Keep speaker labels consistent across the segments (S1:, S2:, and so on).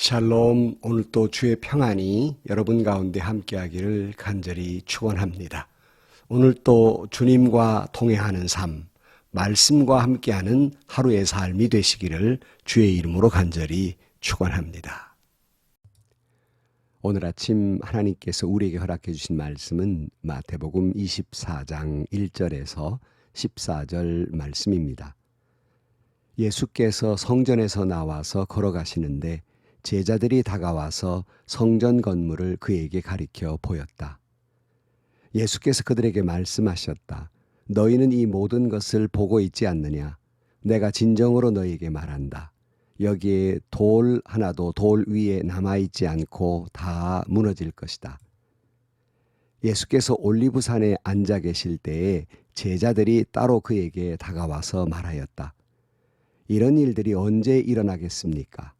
S1: 샬롬, 오늘 또 주의 평안이 여러분 가운데 함께하기를 간절히 축원합니다. 오늘 또 주님과 동행하는 삶, 말씀과 함께하는 하루의 삶이 되시기를 주의 이름으로 간절히 축원합니다. 오늘 아침 하나님께서 우리에게 허락해 주신 말씀은 마태복음 24장 1절에서 14절 말씀입니다. 예수께서 성전에서 나와서 걸어가시는데 제자들이 다가와서 성전 건물을 그에게 가리켜 보였다. 예수께서 그들에게 말씀하셨다. 너희는 이 모든 것을 보고 있지 않느냐? 내가 진정으로 너희에게 말한다. 여기에 돌 하나도 돌 위에 남아있지 않고 다 무너질 것이다. 예수께서 올리브산에 앉아 계실 때에 제자들이 따로 그에게 다가와서 말하였다. 이런 일들이 언제 일어나겠습니까?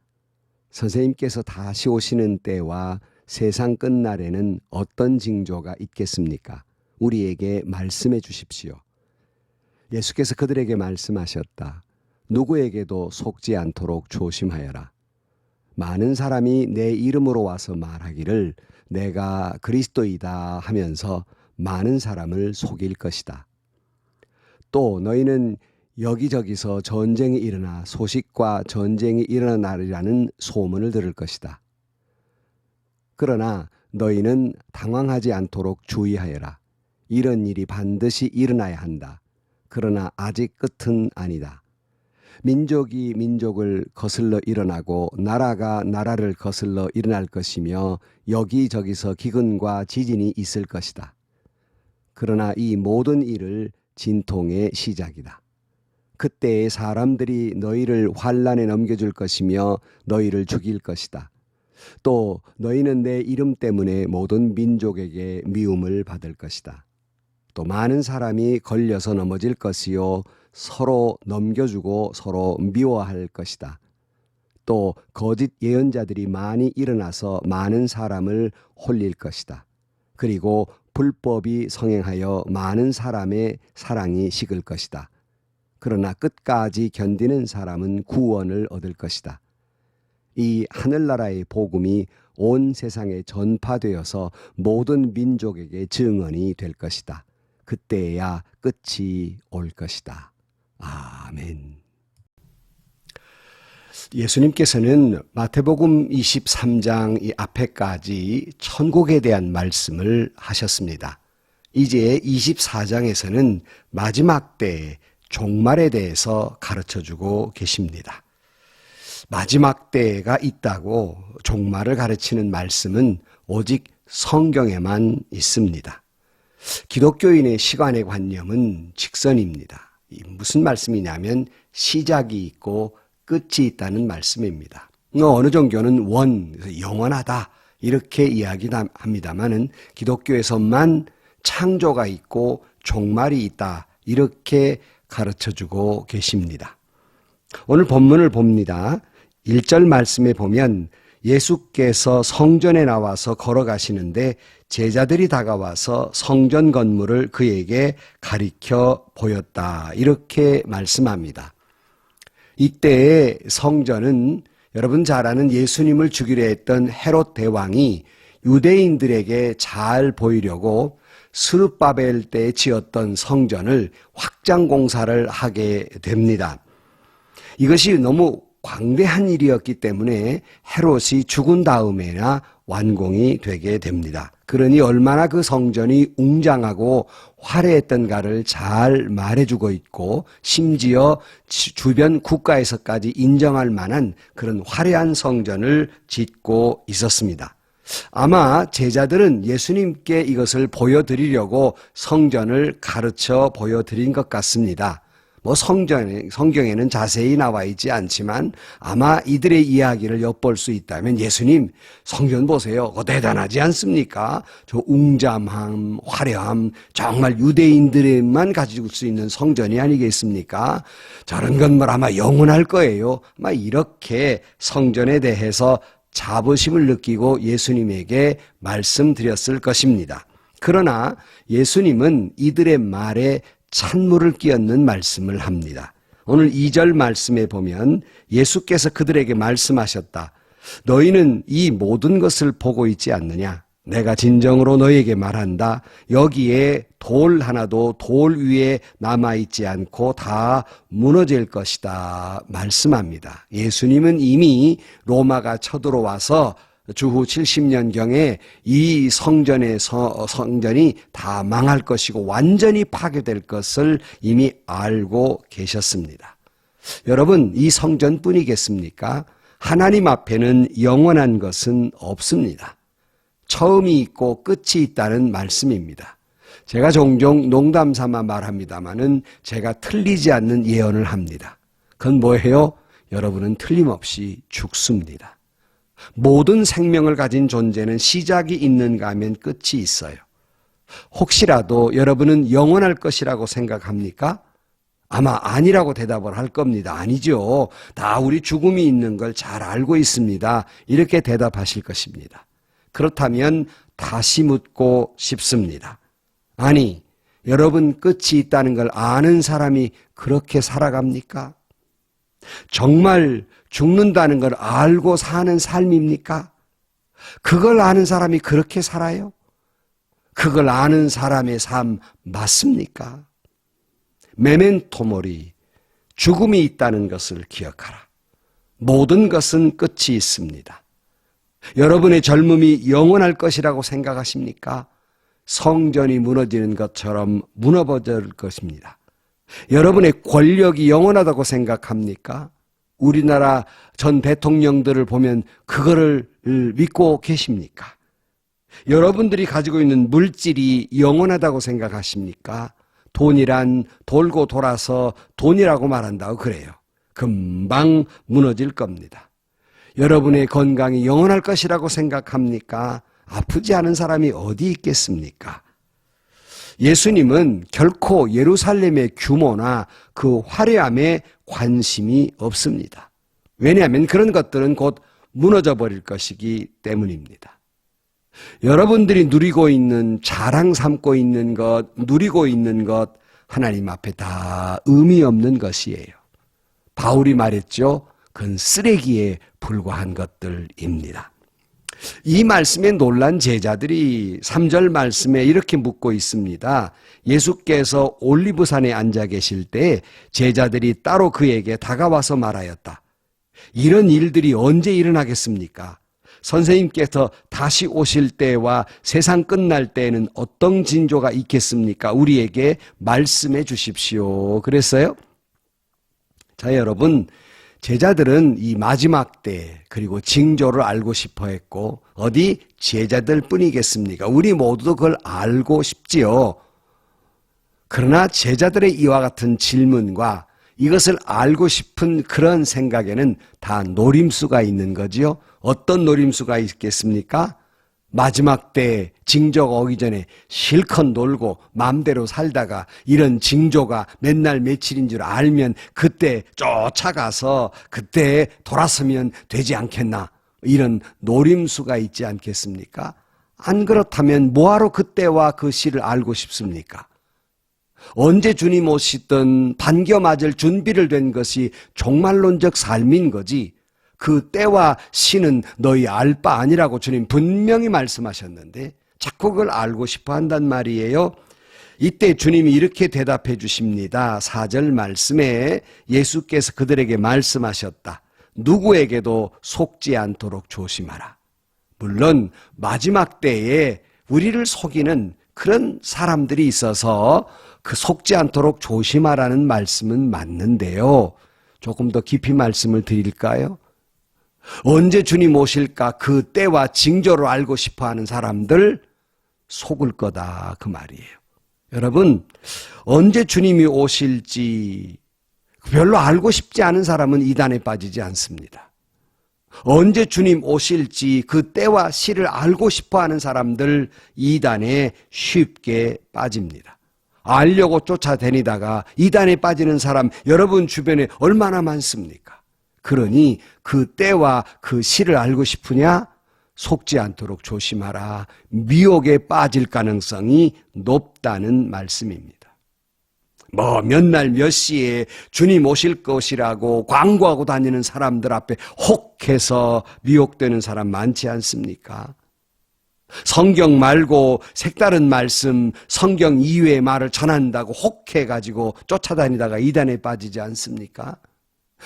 S1: 선생님께서 다시 오시는 때와 세상 끝날에는 어떤 징조가 있겠습니까? 우리에게 말씀해 주십시오. 예수께서 그들에게 말씀하셨다. 누구에게도 속지 않도록 조심하여라. 많은 사람이 내 이름으로 와서 말하기를 내가 그리스도이다 하면서 많은 사람을 속일 것이다. 또 너희는 여기저기서 전쟁이 일어나 소식과 전쟁이 일어나리라는 소문을 들을 것이다. 그러나 너희는 당황하지 않도록 주의하여라. 이런 일이 반드시 일어나야 한다. 그러나 아직 끝은 아니다. 민족이 민족을 거슬러 일어나고 나라가 나라를 거슬러 일어날 것이며 여기저기서 기근과 지진이 있을 것이다. 그러나 이 모든 일을 진통의 시작이다. 그때에 사람들이 너희를 환난에 넘겨줄 것이며 너희를 죽일 것이다. 또 너희는 내 이름 때문에 모든 민족에게 미움을 받을 것이다. 또 많은 사람이 걸려서 넘어질 것이요 서로 넘겨주고 서로 미워할 것이다. 또 거짓 예언자들이 많이 일어나서 많은 사람을 홀릴 것이다. 그리고 불법이 성행하여 많은 사람의 사랑이 식을 것이다. 그러나 끝까지 견디는 사람은 구원을 얻을 것이다. 이 하늘나라의 복음이 온 세상에 전파되어서 모든 민족에게 증언이 될 것이다. 그때야 끝이 올 것이다. 아멘. 예수님께서는 마태복음 23장 이 앞에까지 천국에 대한 말씀을 하셨습니다. 이제 24장에서는 마지막 때에 종말에 대해서 가르쳐주고 계십니다. 마지막 때가 있다고 종말을 가르치는 말씀은 오직 성경에만 있습니다. 기독교인의 시간의 관념은 직선입니다. 무슨 말씀이냐면 시작이 있고 끝이 있다는 말씀입니다. 어느 종교는 영원하다 이렇게 이야기합니다마는 기독교에서만 창조가 있고 종말이 있다 이렇게 가르쳐주고 계십니다. 오늘 본문을 봅니다. 1절 말씀에 보면 예수께서 성전에 나와서 걸어가시는데 제자들이 다가와서 성전 건물을 그에게 가리켜 보였다. 이렇게 말씀합니다. 이때의 성전은 여러분 잘 아는 예수님을 죽이려 했던 헤롯 대왕이 유대인들에게 잘 보이려고 스룹바벨 때 지었던 성전을 확장 공사를 하게 됩니다. 이것이 너무 광대한 일이었기 때문에 헤롯이 죽은 다음에나 완공이 되게 됩니다. 그러니 얼마나 그 성전이 웅장하고 화려했던가를 잘 말해주고 있고 심지어 주변 국가에서까지 인정할 만한 그런 화려한 성전을 짓고 있었습니다. 아마 제자들은 예수님께 이것을 보여드리려고 성전을 가르쳐 보여드린 것 같습니다. 성경에는 자세히 나와 있지 않지만 아마 이들의 이야기를 엿볼 수 있다면 예수님 성전 보세요. 그거 대단하지 않습니까? 저 웅장함, 화려함 정말 유대인들만 가질 수 있는 성전이 아니겠습니까? 저런 건물 아마 영원할 거예요. 아마 이렇게 성전에 대해서 자부심을 느끼고 예수님에게 말씀드렸을 것입니다. 그러나 예수님은 이들의 말에 찬물을 끼얹는 말씀을 합니다. 오늘 2절 말씀에 보면 예수께서 그들에게 말씀하셨다. 너희는 이 모든 것을 보고 있지 않느냐? 내가 진정으로 너희에게 말한다. 여기에 돌 하나도 돌 위에 남아있지 않고 다 무너질 것이다 말씀합니다. 예수님은 이미 로마가 쳐들어와서 주후 70년경에 이 성전이 다 망할 것이고 완전히 파괴될 것을 이미 알고 계셨습니다. 여러분, 이 성전뿐이겠습니까? 하나님 앞에는 영원한 것은 없습니다. 처음이 있고 끝이 있다는 말씀입니다. 제가 종종 농담 삼아 말합니다마는 제가 틀리지 않는 예언을 합니다. 그건 뭐예요? 여러분은 틀림없이 죽습니다. 모든 생명을 가진 존재는 시작이 있는가 하면 끝이 있어요. 혹시라도 여러분은 영원할 것이라고 생각합니까? 아마 아니라고 대답을 할 겁니다. 아니죠. 다 우리 죽음이 있는 걸 잘 알고 있습니다. 이렇게 대답하실 것입니다. 그렇다면 다시 묻고 싶습니다. 아니, 여러분 끝이 있다는 걸 아는 사람이 그렇게 살아갑니까? 정말 죽는다는 걸 알고 사는 삶입니까? 그걸 아는 사람이 그렇게 살아요? 그걸 아는 사람의 삶 맞습니까? 메멘토 모리, 죽음이 있다는 것을 기억하라. 모든 것은 끝이 있습니다. 여러분의 젊음이 영원할 것이라고 생각하십니까? 성전이 무너지는 것처럼 무너질 것입니다. 여러분의 권력이 영원하다고 생각합니까? 우리나라 전 대통령들을 보면 그거를 믿고 계십니까? 여러분들이 가지고 있는 물질이 영원하다고 생각하십니까? 돈이란 돌고 돌아서 돈이라고 말한다고 그래요. 금방 무너질 겁니다. 여러분의 건강이 영원할 것이라고 생각합니까? 아프지 않은 사람이 어디 있겠습니까? 예수님은 결코 예루살렘의 규모나 그 화려함에 관심이 없습니다. 왜냐하면 그런 것들은 곧 무너져 버릴 것이기 때문입니다. 여러분들이 누리고 있는, 자랑 삼고 있는 것, 누리고 있는 것, 하나님 앞에 다 의미 없는 것이에요. 바울이 말했죠. 그건 쓰레기에 불과한 것들입니다. 이 말씀에 놀란 제자들이 3절 말씀에 이렇게 묻고 있습니다. 예수께서 올리브산에 앉아 계실 때 제자들이 따로 그에게 다가와서 말하였다. 이런 일들이 언제 일어나겠습니까? 선생님께서 다시 오실 때와 세상 끝날 때에는 어떤 징조가 있겠습니까? 우리에게 말씀해 주십시오. 그랬어요? 자, 여러분, 제자들은 이 마지막 때 그리고 징조를 알고 싶어 했고 어디 제자들 뿐이겠습니까? 우리 모두도 그걸 알고 싶지요. 그러나 제자들의 이와 같은 질문과 이것을 알고 싶은 그런 생각에는 다 노림수가 있는 거지요. 어떤 노림수가 있겠습니까? 마지막 때 징조가 오기 전에 실컷 놀고 마음대로 살다가 이런 징조가 몇 날 며칠인 줄 알면 그때 쫓아가서 그때 돌아서면 되지 않겠나, 이런 노림수가 있지 않겠습니까? 안 그렇다면 뭐하러 그때와 그 시를 알고 싶습니까? 언제 주님 오시든 반겨 맞을 준비를 된 것이 종말론적 삶인 거지, 그 때와 시는 너희 알 바 아니라고 주님 분명히 말씀하셨는데 자꾸 그걸 알고 싶어 한단 말이에요. 이때 주님이 이렇게 대답해 주십니다. 4절 말씀에 예수께서 그들에게 말씀하셨다. 누구에게도 속지 않도록 조심하라. 물론 마지막 때에 우리를 속이는 그런 사람들이 있어서 그 속지 않도록 조심하라는 말씀은 맞는데요. 조금 더 깊이 말씀을 드릴까요? 언제 주님 오실까 그 때와 징조를 알고 싶어하는 사람들 속을 거다, 그 말이에요. 여러분, 언제 주님이 오실지 별로 알고 싶지 않은 사람은 이단에 빠지지 않습니다. 언제 주님 오실지 그 때와 시를 알고 싶어하는 사람들 이단에 쉽게 빠집니다. 알려고 쫓아다니다가 이단에 빠지는 사람 여러분 주변에 얼마나 많습니까? 그러니 그 때와 그 시를 알고 싶으냐? 속지 않도록 조심하라. 미혹에 빠질 가능성이 높다는 말씀입니다. 몇 날 몇 시에 주님 오실 것이라고 광고하고 다니는 사람들 앞에 혹해서 미혹되는 사람 많지 않습니까? 성경 말고 색다른 말씀, 성경 이외의 말을 전한다고 혹해가지고 쫓아다니다가 이단에 빠지지 않습니까?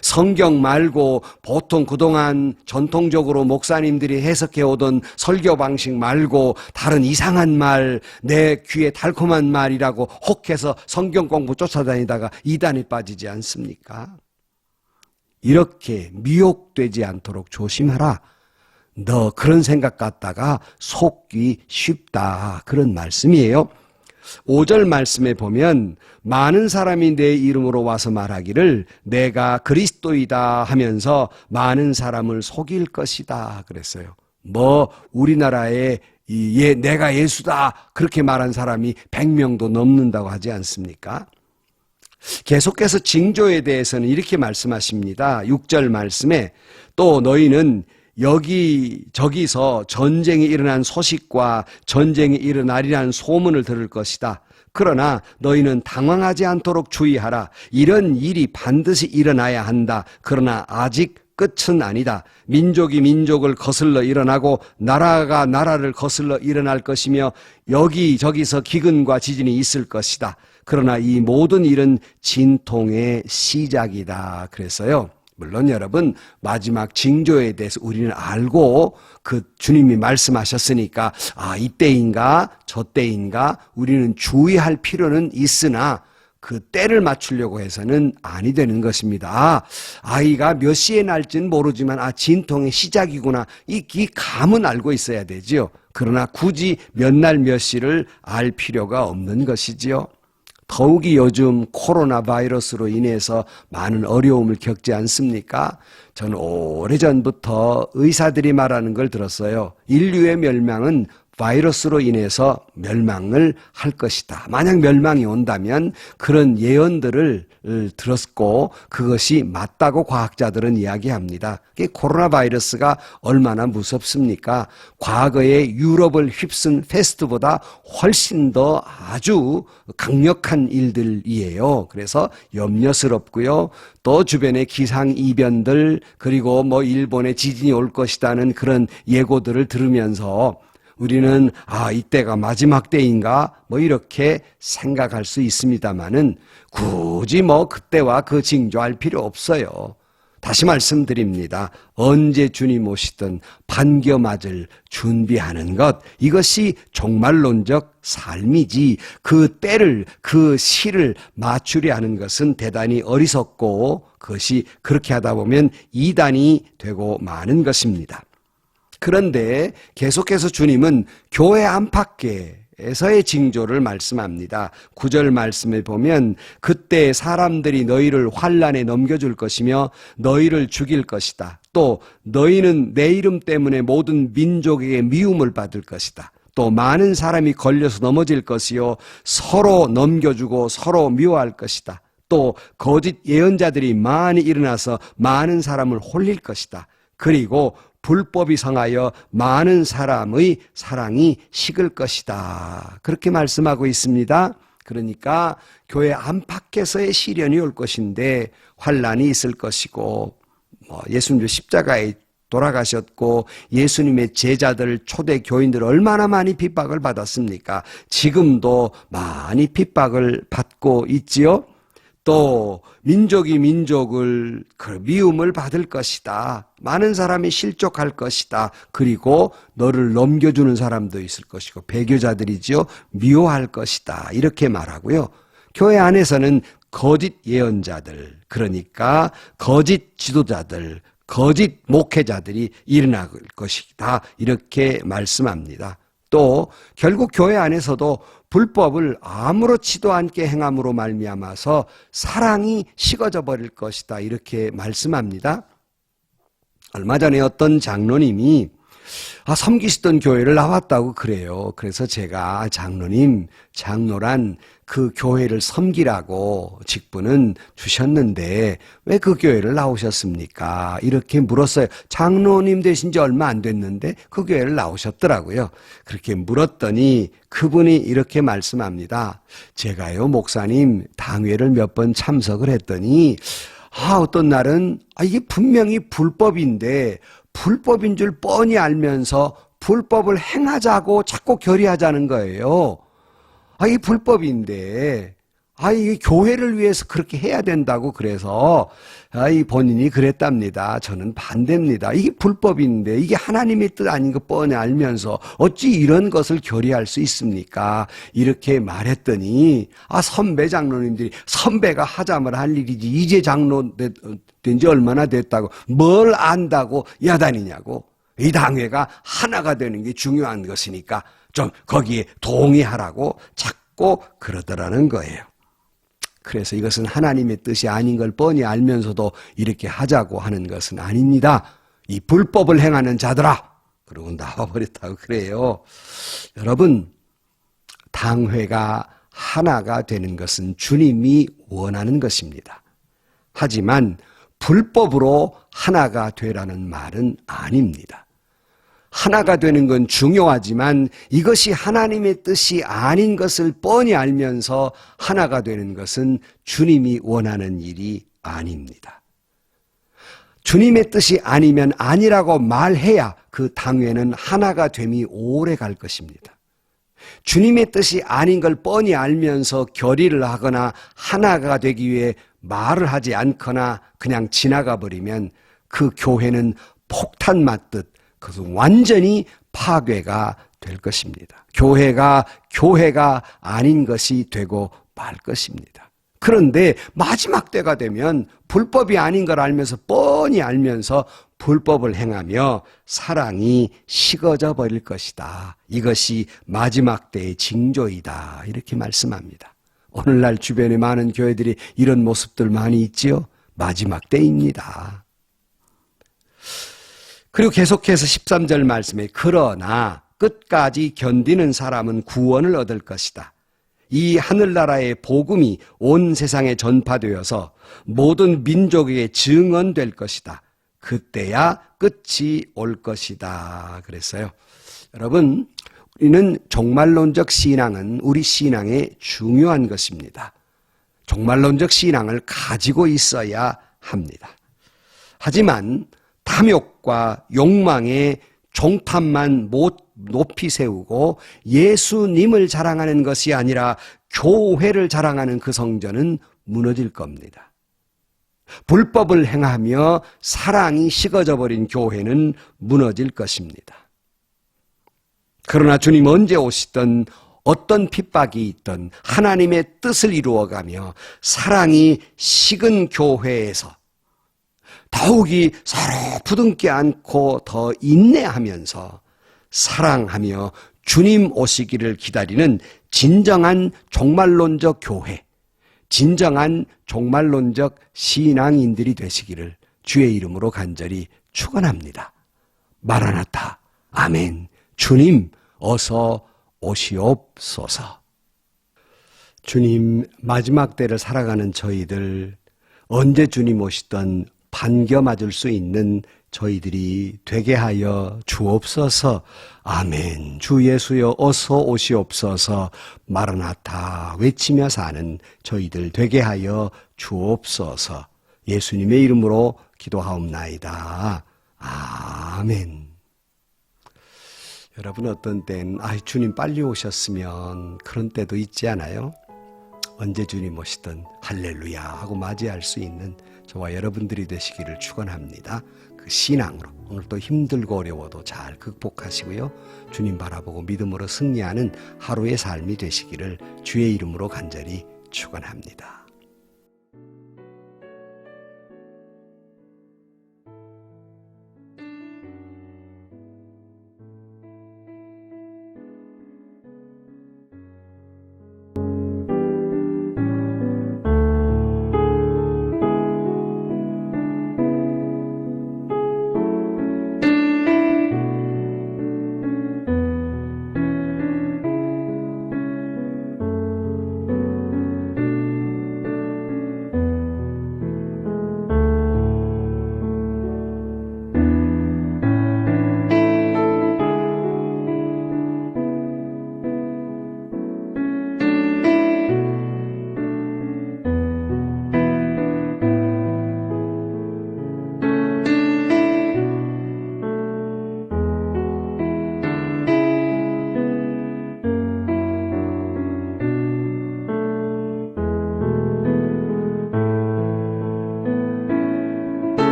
S1: 성경 말고 보통 그동안 전통적으로 목사님들이 해석해 오던 설교 방식 말고 다른 이상한 말, 내 귀에 달콤한 말이라고 혹해서 성경 공부 쫓아다니다가 이단에 빠지지 않습니까? 이렇게 미혹되지 않도록 조심하라. 너 그런 생각 갖다가 속기 쉽다. 그런 말씀이에요. 5절 말씀에 보면 많은 사람이 내 이름으로 와서 말하기를 내가 그리스도이다 하면서 많은 사람을 속일 것이다 그랬어요. 우리나라에 내가 예수다 그렇게 말한 사람이 100명도 넘는다고 하지 않습니까? 계속해서 징조에 대해서는 이렇게 말씀하십니다. 6절 말씀에 또 너희는 여기저기서 전쟁이 일어난 소식과 전쟁이 일어나리라는 소문을 들을 것이다. 그러나 너희는 당황하지 않도록 주의하라. 이런 일이 반드시 일어나야 한다. 그러나 아직 끝은 아니다. 민족이 민족을 거슬러 일어나고 나라가 나라를 거슬러 일어날 것이며 여기저기서 기근과 지진이 있을 것이다. 그러나 이 모든 일은 진통의 시작이다. 그래서요. 물론 여러분 마지막 징조에 대해서 우리는 알고 그 주님이 말씀하셨으니까 이때인가 저때인가 우리는 주의할 필요는 있으나 그 때를 맞추려고 해서는 아니 되는 것입니다. 아이가 몇 시에 날지는 모르지만 진통의 시작이구나 이 감은 알고 있어야 되지요. 그러나 굳이 몇 날 몇 시를 알 필요가 없는 것이지요. 더욱이 요즘 코로나 바이러스로 인해서 많은 어려움을 겪지 않습니까? 저는 오래전부터 의사들이 말하는 걸 들었어요. 인류의 멸망은 바이러스로 인해서 멸망을 할 것이다. 만약 멸망이 온다면 그런 예언들을 들었고 그것이 맞다고 과학자들은 이야기합니다. 코로나 바이러스가 얼마나 무섭습니까? 과거의 유럽을 휩쓴 패스트보다 훨씬 더 아주 강력한 일들이에요. 그래서 염려스럽고요. 또 주변의 기상이변들 그리고 일본에 지진이 올 것이라는 그런 예고들을 들으면서 우리는 이때가 마지막 때인가 이렇게 생각할 수 있습니다만은 굳이 그때와 그 징조할 필요 없어요. 다시 말씀드립니다. 언제 주님 오시든 반겨 맞을 준비하는 것 이것이 종말론적 삶이지 그 때를 그 시를 맞추려 하는 것은 대단히 어리석고 그것이 그렇게 하다 보면 이단이 되고 마는 것입니다. 그런데 계속해서 주님은 교회 안팎에서의 징조를 말씀합니다. 9절 말씀에 보면 그때 사람들이 너희를 환난에 넘겨줄 것이며 너희를 죽일 것이다. 또 너희는 내 이름 때문에 모든 민족에게 미움을 받을 것이다. 또 많은 사람이 걸려서 넘어질 것이요 서로 넘겨주고 서로 미워할 것이다. 또 거짓 예언자들이 많이 일어나서 많은 사람을 홀릴 것이다. 그리고 불법이 성하여 많은 사람의 사랑이 식을 것이다. 그렇게 말씀하고 있습니다. 그러니까 교회 안팎에서의 시련이 올 것인데 환난이 있을 것이고 예수님도 십자가에 돌아가셨고 예수님의 제자들 초대 교인들 얼마나 많이 핍박을 받았습니까? 지금도 많이 핍박을 받고 있지요. 또 민족이 민족을 미움을 받을 것이다. 많은 사람이 실족할 것이다. 그리고 너를 넘겨주는 사람도 있을 것이고 배교자들이죠. 미워할 것이다. 이렇게 말하고요. 교회 안에서는 거짓 예언자들 그러니까 거짓 지도자들 거짓 목회자들이 일어날 것이다. 이렇게 말씀합니다. 또 결국 교회 안에서도 불법을 아무렇지도 않게 행함으로 말미암아서 사랑이 식어져 버릴 것이다. 이렇게 말씀합니다. 얼마 전에 어떤 장로님이 섬기시던 교회를 나왔다고 그래요. 그래서 제가 장로님, 장로란 그 교회를 섬기라고 직분은 주셨는데 왜 그 교회를 나오셨습니까? 이렇게 물었어요. 장로님 되신 지 얼마 안 됐는데 그 교회를 나오셨더라고요. 그렇게 물었더니 그분이 이렇게 말씀합니다. 제가요, 목사님, 당회를 몇 번 참석을 했더니 어떤 날은 이게 분명히 불법인데 불법인 줄 뻔히 알면서 불법을 행하자고 자꾸 결의하자는 거예요. 이게 불법인데, 이게 교회를 위해서 그렇게 해야 된다고 그래서, 이 본인이 그랬답니다. 저는 반대입니다. 이게 불법인데, 이게 하나님의 뜻 아닌 거 뻔히 알면서 어찌 이런 것을 결의할 수 있습니까? 이렇게 말했더니, 선배 장로님들이 선배가 하자면 할 일이지, 이제 장로 된 지 얼마나 됐다고, 뭘 안다고 야단이냐고. 이 당회가 하나가 되는 게 중요한 것이니까 좀 거기에 동의하라고 자꾸 그러더라는 거예요. 그래서 이것은 하나님의 뜻이 아닌 걸 뻔히 알면서도 이렇게 하자고 하는 것은 아닙니다. 이 불법을 행하는 자들아! 그러고 나와버렸다고 그래요. 여러분, 당회가 하나가 되는 것은 주님이 원하는 것입니다. 하지만 불법으로 하나가 되라는 말은 아닙니다. 하나가 되는 건 중요하지만 이것이 하나님의 뜻이 아닌 것을 뻔히 알면서 하나가 되는 것은 주님이 원하는 일이 아닙니다. 주님의 뜻이 아니면 아니라고 말해야 그 당회는 하나가 됨이 오래 갈 것입니다. 주님의 뜻이 아닌 걸 뻔히 알면서 결의를 하거나 하나가 되기 위해 말을 하지 않거나 그냥 지나가 버리면 그 교회는 폭탄 맞듯 그것은 완전히 파괴가 될 것입니다. 교회가 아닌 것이 되고 말 것입니다. 그런데 마지막 때가 되면 불법이 아닌 걸 알면서 뻔히 알면서 불법을 행하며 사랑이 식어져 버릴 것이다. 이것이 마지막 때의 징조이다. 이렇게 말씀합니다. 오늘날 주변에 많은 교회들이 이런 모습들 많이 있지요. 마지막 때입니다. 그리고 계속해서 13절 말씀에 그러나 끝까지 견디는 사람은 구원을 얻을 것이다. 이 하늘나라의 복음이 온 세상에 전파되어서 모든 민족에게 증언될 것이다. 그때야 끝이 올 것이다. 그랬어요. 여러분, 우리는 종말론적 신앙은 우리 신앙의 중요한 것입니다. 종말론적 신앙을 가지고 있어야 합니다. 하지만 탐욕과 욕망의 종탑만 못 높이 세우고 예수님을 자랑하는 것이 아니라 교회를 자랑하는 그 성전은 무너질 겁니다. 불법을 행하며 사랑이 식어져 버린 교회는 무너질 것입니다. 그러나 주님 언제 오시든 어떤 핍박이 있든 하나님의 뜻을 이루어가며 사랑이 식은 교회에서 더욱이 서로 부둥켜 안고 더 인내하면서 사랑하며 주님 오시기를 기다리는 진정한 종말론적 교회, 진정한 종말론적 신앙인들이 되시기를 주의 이름으로 간절히 축원합니다. 마라나타, 아멘. 주님 어서 오시옵소서. 주님, 마지막 때를 살아가는 저희들 언제 주님 오시던 반겨 맞을 수 있는 저희들이 되게 하여 주옵소서. 아멘. 주 예수여 어서 오시옵소서. 마라나타 외치며 사는 저희들 되게 하여 주옵소서. 예수님의 이름으로 기도하옵나이다. 아멘. 여러분, 어떤 때는 주님 빨리 오셨으면 그런 때도 있지 않아요? 언제 주님 오시든 할렐루야 하고 맞이할 수 있는 저와 여러분들이 되시기를 축원합니다. 그 신앙으로 오늘 또 힘들고 어려워도 잘 극복하시고요. 주님 바라보고 믿음으로 승리하는 하루의 삶이 되시기를 주의 이름으로 간절히 축원합니다.